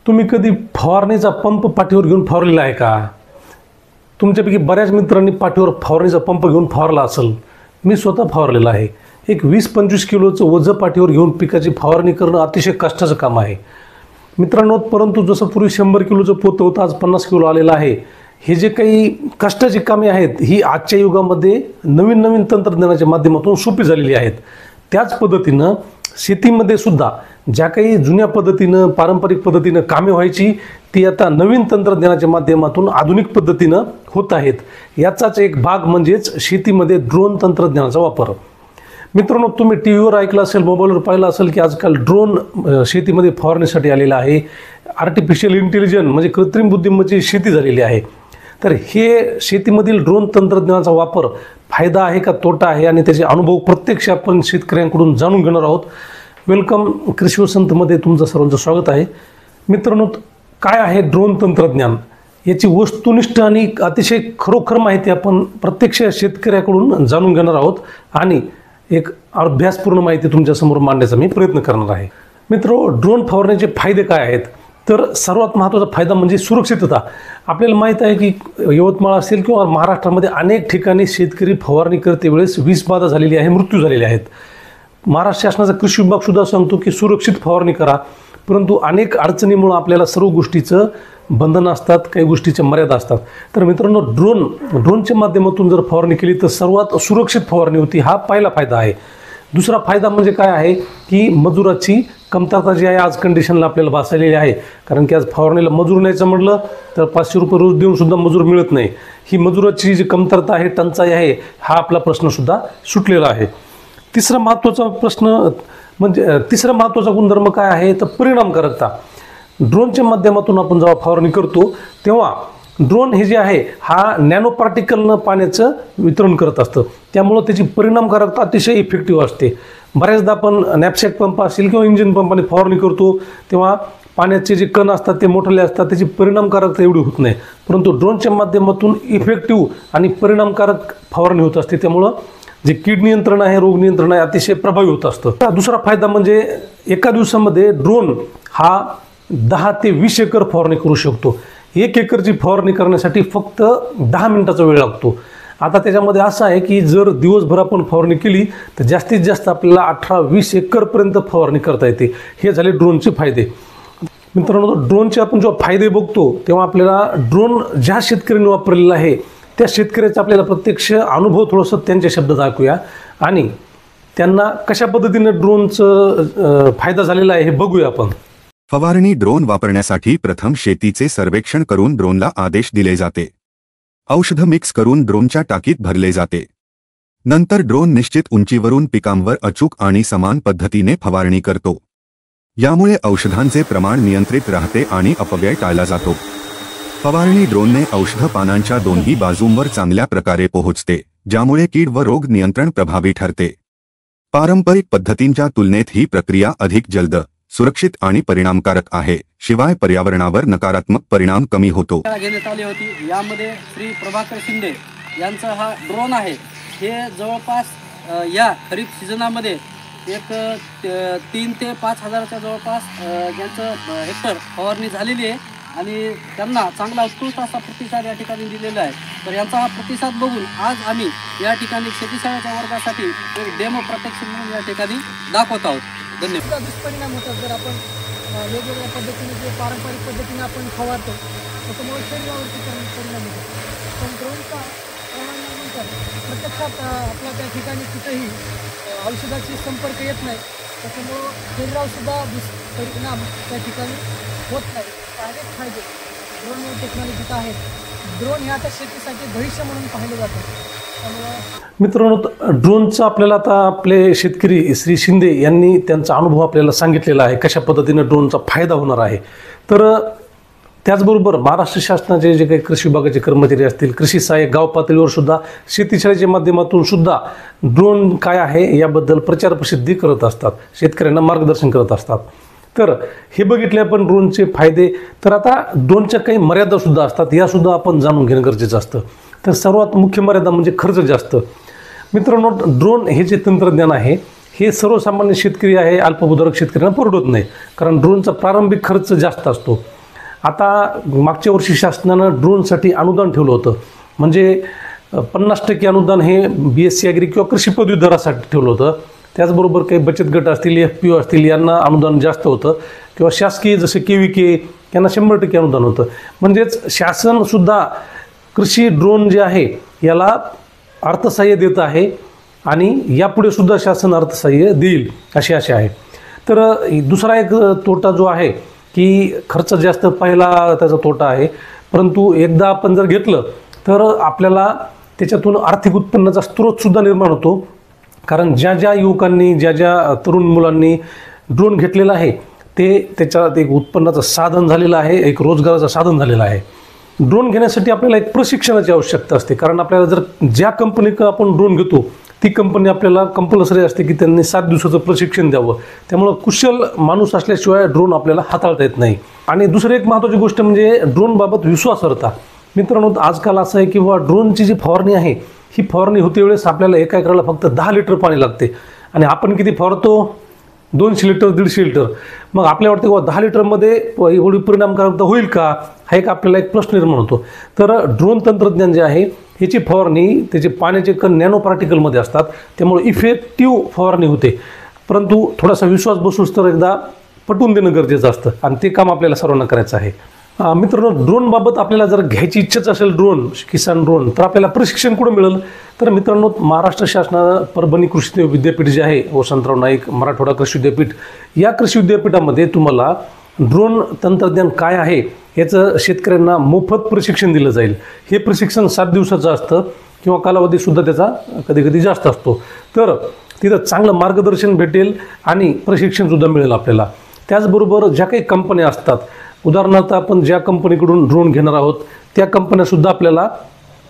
तुम्ही कधी फवारणीचा पंप पाठीवर घेऊन फवारलेला आहे का? तुमच्यापैकी बऱ्याच मित्रांनी पाठीवर फवारणीचा पंप घेऊन फवारला असेल. मी स्वतः फवारलेला आहे. एक 20-25 किलोचं ओझं पाठीवर घेऊन पिकाची फवारणी करणं अतिशय कष्टाचं काम आहे मित्रांनो. परंतु जसं पूर्वी 100 किलोचं पोतं होतं, आज 50 किलो आलेलं आहे. हे जे काही कष्टाची कामे आहेत ही आजच्या युगामध्ये नवीन नवीन तंत्रज्ञानाच्या माध्यमातून सोपी झालेली आहेत. त्याच पद्धतीनं शेतीमध्ये सुद्धा ज्या काही जुन्या पद्धतीनं पारंपरिक पद्धतीनं कामे व्हायची ती आता नवीन तंत्रज्ञानाच्या माध्यमातून आधुनिक पद्धतीनं होत आहेत. याचाच एक भाग म्हणजेच शेतीमध्ये ड्रोन तंत्रज्ञानाचा वापर. मित्रांनो, तुम्ही टी व्हीवर ऐकलं असेल, मोबाईलवर पाहिलं असेल की आजकाल ड्रोन शेतीमध्ये फवारण्यासाठी आलेला आहे. आर्टिफिशियल इंटेलिजन्स म्हणजे कृत्रिम बुद्धिमत्तेची शेती झालेली आहे. तर हे शेतीमधील ड्रोन तंत्रज्ञानाचा वापर फायदा आहे का तोटा आहे आणि त्याचे अनुभव प्रत्यक्ष आपण शेतकऱ्यांकडून जाणून घेणार आहोत. वेलकम कृषी वसंतमध्ये तुमचं सर्वांचं स्वागत आहे. मित्रांनो, काय आहे ड्रोन तंत्रज्ञान याची वस्तुनिष्ठ आणि अतिशय खरोखर माहिती आपण प्रत्यक्ष शेतकऱ्याकडून जाणून घेणार आहोत आणि एक अभ्यासपूर्ण माहिती तुमच्यासमोर मांडण्याचा मी प्रयत्न करणार आहे. मित्रो, ड्रोन फवारण्याचे फायदे काय आहेत? तर सर्वात महत्त्वाचा फायदा म्हणजे सुरक्षितता. आपल्याला माहीत आहे की यवतमाळ असेल किंवा महाराष्ट्रामध्ये अनेक ठिकाणी शेतकरी फवारणी करते वेळेस विषबाधा झालेली आहे, मृत्यू झालेले आहेत. महाराष्ट्र शासनाचा कृषी विभाग सुद्धा सांगतो की सुरक्षित फवारणी करा. परंतु अनेक अडचणीमुळे आपल्याला सर्व गोष्टीचं बंधन असतात, काही गोष्टीच्या मर्यादा असतात. तर मित्रांनो, ड्रोनच्या माध्यमातून जर फवारणी केली तर सर्वात सुरक्षित फवारणी होती. हा पहिला फायदा आहे. दुसरा फायदा म्हणजे काय आहे की मजुराची कमतरता जी आहे आज कंडिशनला आपल्याला भासलेली आहे. कारण की आज फवारणीला मजूर न्यायचं म्हटलं तर 500 रुपये रोज देऊन सुद्धा मजूर मिळत नाही. ही मजुराची जी कमतरता आहे, टंचाई आहे, हा आपला प्रश्नसुद्धा सुटलेला आहे. तिसरा महत्त्वाचा गुणधर्म काय आहे तर परिणामकारकता. ड्रोनच्या माध्यमातून आपण जेव्हा फवारणी करतो तेव्हा ड्रोन हे जे आहे हा नॅनो पार्टिकलनं पाण्याचं वितरण करत असतं. त्यामुळं त्याची परिणामकारकता अतिशय इफेक्टिव्ह असते. बऱ्याचदा आपण नॅपसॅक पंप असेल किंवा इंजिन पंपाने फवारणी करतो तेव्हा पाण्याचे जे कण असतात ते मोठले असतात, त्याची परिणामकारकता एवढी होत नाही. परंतु ड्रोनच्या माध्यमातून इफेक्टिव्ह आणि परिणामकारक फवारणी होत असते. त्यामुळं जे कीड नियंत्रण आहे, रोग नियंत्रण आहे, अतिशय प्रभावी होत असतं. दुसरा फायदा म्हणजे एका दिवसामध्ये ड्रोन हा 10 ते 20 एकर फवारणी करू शकतो. 1 एकरची फवारणी करण्यासाठी फक्त 10 मिनिटाचा वेळ लागतो. आता त्याच्यामध्ये असं आहे की जर दिवसभर आपण फवारणी केली तर जास्तीत जास्त आपल्याला 18-20 एकरपर्यंत फवारणी करता येते. हे झाले ड्रोनचे फायदे. मित्रांनो, ड्रोनचे आपण जेव्हा फायदे बघतो तेव्हा आपल्याला ड्रोन ज्या शेतकऱ्यांनी वापरलेला आहे त्या शेतकऱ्याचा आपल्याला प्रत्यक्ष अनुभव थोडंसं त्यांच्या शब्दात ऐकूया आणि त्यांना कशा पद्धतीने ड्रोनचं फायदा झालेला आहे हे बघूया आपण. फवारणी ड्रोन वापरण्यासाठी प्रथम शेतीचे सर्वेक्षण करून ड्रोनला आदेश दिले जाते. औषध मिक्स करून ड्रोनच्या टाकीत भरले जाते. नंतर ड्रोन निश्चित उंचीवरून पिकांवर अचूक आणि समान पद्धतीने फवारणी करतो. यामुळे औषधांचे प्रमाण नियंत्रित राहते आणि अपव्यय टाळला जातो. फवारणी ड्रोनने औषध पानांच्या दोन्ही बाजूंवर चांगल्या प्रकारे पोहोचते, ज्यामुळे कीड व रोग नियंत्रण प्रभावी ठरते. पारंपरिक पद्धतींच्या तुलनेत ही प्रक्रिया अधिक जलद, सुरक्षित आणि परिणामकारक आहे. शिवाय पर्यावरणावर नकारात्मक परिणाम कमी होतो. घेण्यात आली होती. यामध्ये श्री प्रभाकर शिंदे यांचा हा ड्रोन आहे. हे जवळपास या खरीप सीझनामध्ये एक 3 ते 5 हजाराच्या जवळपास ज्यांचं हेक्टर फवारणी झालेली आहे आणि त्यांना चांगला उत्कृष्ट असा प्रतिसाद या ठिकाणी दिलेला आहे. तर यांचा हा प्रतिसाद बघून आज आम्ही या ठिकाणी शेतीशाळेच्या वर्गासाठी एक डेमो प्रत्यक्ष म्हणून या ठिकाणी दाखवत आहोत. धन्यवाद. दुष्परिणाम होतात जर आपण वेगवेगळ्या पद्धतीने जे पारंपरिक पद्धतीने आपण फवारतो त्याच्यामुळे शरीरावरती परिणाम होतो. पण ड्रोनचा प्रमाणानंतर प्रत्यक्षात आपल्या त्या ठिकाणी कुठेही औषधाची संपर्क येत नाही. त्याच्यामुळं शरीरावर सुद्धा दुष्परिणाम त्या ठिकाणी होत नाही. अनेक फायदे ड्रोन टेक्नॉलॉजीचा आहेत. ड्रोन हे आता शेतीसाठी भविष्य म्हणून पाहिलं जातं. मित्रांनो, ड्रोनचा आपल्याला आता आपले शेतकरी श्री शिंदे यांनी त्यांचा अनुभव आपल्याला सांगितलेला आहे कशा पद्धतीने ड्रोनचा फायदा होणार आहे. तर त्याचबरोबर महाराष्ट्र शासनाचे जे काही कृषी विभागाचे कर्मचारी असतील, कृषी सहाय्यक गाव पातळीवर सुद्धा शेतीशाळेच्या माध्यमातून सुद्धा ड्रोन काय आहे याबद्दल प्रचार प्रसिद्धी करत असतात, शेतकऱ्यांना मार्गदर्शन करत असतात. तर हे बघितले आपण ड्रोनचे फायदे. तर आता ड्रोनच्या काही मर्यादा सुद्धा असतात, यासुद्धा आपण जाणून घेणं गरजेचं असतं. तर सर्वात मुख्य मर्यादा म्हणजे खर्च जास्त. मित्रांनो, ड्रोन हे जे तंत्रज्ञान आहे हे सर्वसामान्य शेतकरी आहे, अल्पभूधारक शेतकऱ्यांना परवडत नाही, कारण ड्रोनचा प्रारंभिक खर्च जास्त असतो. आता मागच्या वर्षी शासनानं ड्रोनसाठी अनुदान ठेवलं होतं, म्हणजे 50% अनुदान हे BSc ॲग्री किंवा कृषी पदवीधरासाठी ठेवलं होतं. त्याचबरोबर काही बचत गट असतील, FPO असतील, यांना अनुदान जास्त होतं, किंवा शासकीय जसे KVK यांना 100% अनुदान होतं. म्हणजेच शासनसुद्धा कृषी ड्रोन जे आहे याला अर्थसहाय्य देत आहे आणि यापुढे सुद्धा शासन अर्थसहाय्य देईल अशी आशा आहे. तर दुसरा एक तोटा जो आहे की खर्च जास्त, पहिला त्याचा तोटा आहे. परंतु एकदा आपण जर घेतलं तर आपल्याला त्याच्यातून आर्थिक उत्पन्नाचा स्रोतसुद्धा निर्माण होतो, कारण ज्या ज्या युवकांनी, ज्या ज्या तरुण मुलांनी ड्रोन घेतलेला आहे ते त्याच्यात एक उत्पन्नाचं साधन झालेलं आहे, एक रोजगाराचं साधन झालेलं आहे. ड्रोन घेण्यासाठी आपल्याला एक प्रशिक्षणाची आवश्यकता असते, कारण आपल्याला जर ज्या कंपनीकडं आपण ड्रोन घेतो ती कंपनी आपल्याला कंपल्सरी असते की त्यांनी 7 दिवसाचं प्रशिक्षण द्यावं. त्यामुळं कुशल माणूस असल्याशिवाय ड्रोन आपल्याला हाताळता येत नाही. आणि दुसरी एक महत्त्वाची गोष्ट म्हणजे ड्रोनबाबत विश्वासार्हता. मित्रांनो, आजकाल असं आहे की ड्रोनची जी फवारणी आहे ही फवारणी होते वेळेस आपल्याला एका एकराला फक्त 10 लिटर पाणी लागते आणि आपण किती फवारतो? 200 लिटर, 150 लिटर. मग आपल्याला वाटतं की 10 लिटरमध्ये एवढी परिणामकारकता होईल का, हा एक आपल्याला एक प्रश्न निर्माण होतो. तर ड्रोन तंत्रज्ञान जे आहे ह्याची फवारणी, त्याचे पाण्याचे कण नॅनो पार्टिकलमध्ये असतात, त्यामुळे इफेक्टिव्ह फवारणी होते. परंतु थोडासा विश्वास बसूच तर एकदा पटवून देणं गरजेचं असतं आणि ते काम आपल्याला सर्वांना करायचं आहे. मित्रांनो, ड्रोनबाबत आपल्याला जर घ्यायची इच्छाच असेल ड्रोन, किसान ड्रोन, तर आपल्याला प्रशिक्षण कुठं मिळेल? तर मित्रांनो, महाराष्ट्र शासनानं परभणी कृषी विद्यापीठ जे आहे, वसंतराव नाईक मराठवाडा कृषी विद्यापीठ, या कृषी विद्यापीठामध्ये तुम्हाला ड्रोन तंत्रज्ञान काय आहे याचं शेतकऱ्यांना मोफत प्रशिक्षण दिलं जाईल. हे प्रशिक्षण 7 दिवसाचं असतं किंवा कालावधीसुद्धा त्याचा कधी कधी जास्त असतो. तर तिथं चांगलं मार्गदर्शन भेटेल आणि प्रशिक्षणसुद्धा मिळेल आपल्याला. त्याचबरोबर ज्या काही कंपन्या असतात, उदाहरणार्थ आपण ज्या कंपनीकडून ड्रोन घेणार आहोत त्या कंपन्यासुद्धा आपल्याला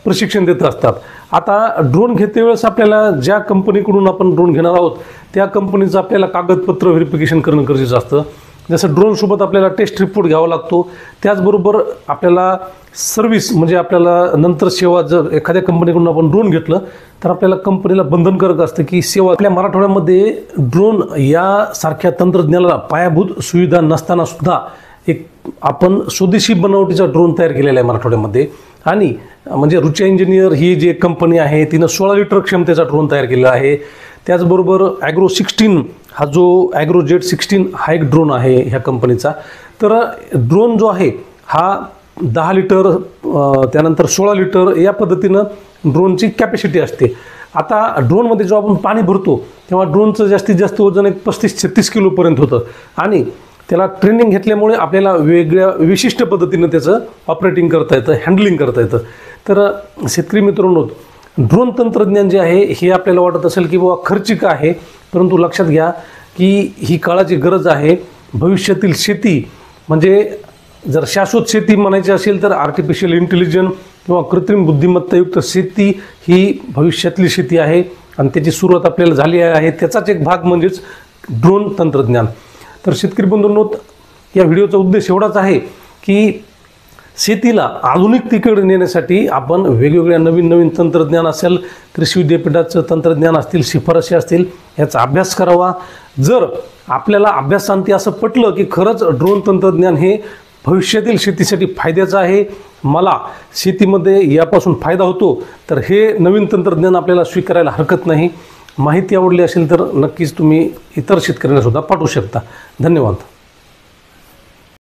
प्रशिक्षण देत असतात. आता ड्रोन घेते वेळेस आपल्याला ज्या कंपनीकडून आपण ड्रोन घेणार आहोत त्या कंपनीचं आपल्याला कागदपत्र व्हेरिफिकेशन करणं गरजेचं असतं. जसं ड्रोनसोबत आपल्याला टेस्ट रिपोर्ट घ्यावा लागतो. त्याचबरोबर आपल्याला सर्व्हिस, म्हणजे आपल्याला नंतर सेवा, जर एखाद्या कंपनीकडून आपण ड्रोन घेतलं तर आपल्याला कंपनीला बंधनकारक असतं की सेवा. आपल्या मराठवाड्यामध्ये ड्रोन यासारख्या तंत्रज्ञानाला पायाभूत सुविधा नसताना सुद्धा एक आपण स्वदेशी बनावटीचा ड्रोन तयार केलेला आहे मराठवाड्यामध्ये. आणि म्हणजे रुचा इंजिनियर ही जी एक कंपनी आहे तिनं 16 लिटर क्षमतेचा ड्रोन तयार केलेला आहे. त्याचबरोबर ॲग्रो 16 हा जो ॲग्रोजेट 16 हा एक ड्रोन आहे ह्या कंपनीचा. तर ड्रोन जो आहे हा 10 लिटर, त्यानंतर 16 लिटर या पद्धतीनं ड्रोनची कॅपॅसिटी असते. आता ड्रोनमध्ये जेव्हा आपण पाणी भरतो तेव्हा ड्रोनचं जास्तीत जास्त वजन एक 35-36 किलोपर्यंत होतं आणि त्याला ट्रेनिंग घेतल्यामुळे आपल्याला वेगळ्या विशिष्ट पद्धतीनं त्याचं ऑपरेटिंग करता येतं, हँडलिंग करता येतं. तर शेतकरी मित्रांनो, ड्रोन तंत्रज्ञान जे आहे हे आपल्याला वाटत असेल की बाबा खर्चिक आहे, परंतु लक्षात घ्या की ही काळाची गरज आहे. भविष्यातील शेती, म्हणजे जर शाश्वत शेती म्हणायची असेल तर आर्टिफिशियल इंटेलिजन्स किंवा कृत्रिम बुद्धिमत्तायुक्त शेती ही भविष्यातली शेती आहे आणि त्याची सुरुवात आपल्याला झाली आहे. त्याचाच एक भाग म्हणजेच ड्रोन तंत्रज्ञान. तर शेतकरी बंधूंनो, या व्हिडिओचा उद्देश एवढाच आहे की शेतीला आधुनिकतेकडे नेण्यासाठी आपण वेगवेगळ्या नवीन तंत्रज्ञान असेल, कृषी विद्यापीठाचं तंत्रज्ञान असतील, शिफारशी असतील, याचा अभ्यास करावा. जर आपल्याला अभ्यासांती असं पटलं की खरंच ड्रोन तंत्रज्ञान हे भविष्यातील शेतीसाठी फायद्याचं आहे, मला शेतीमध्ये यापासून फायदा होतो, तर हे नवीन तंत्रज्ञान आपल्याला स्वीकारायला हरकत नाही. माहिती आवडली असेल तर नक्कीच तुम्ही इतर शेतकऱ्यांना सुद्धा पाठवू शकता. धन्यवाद.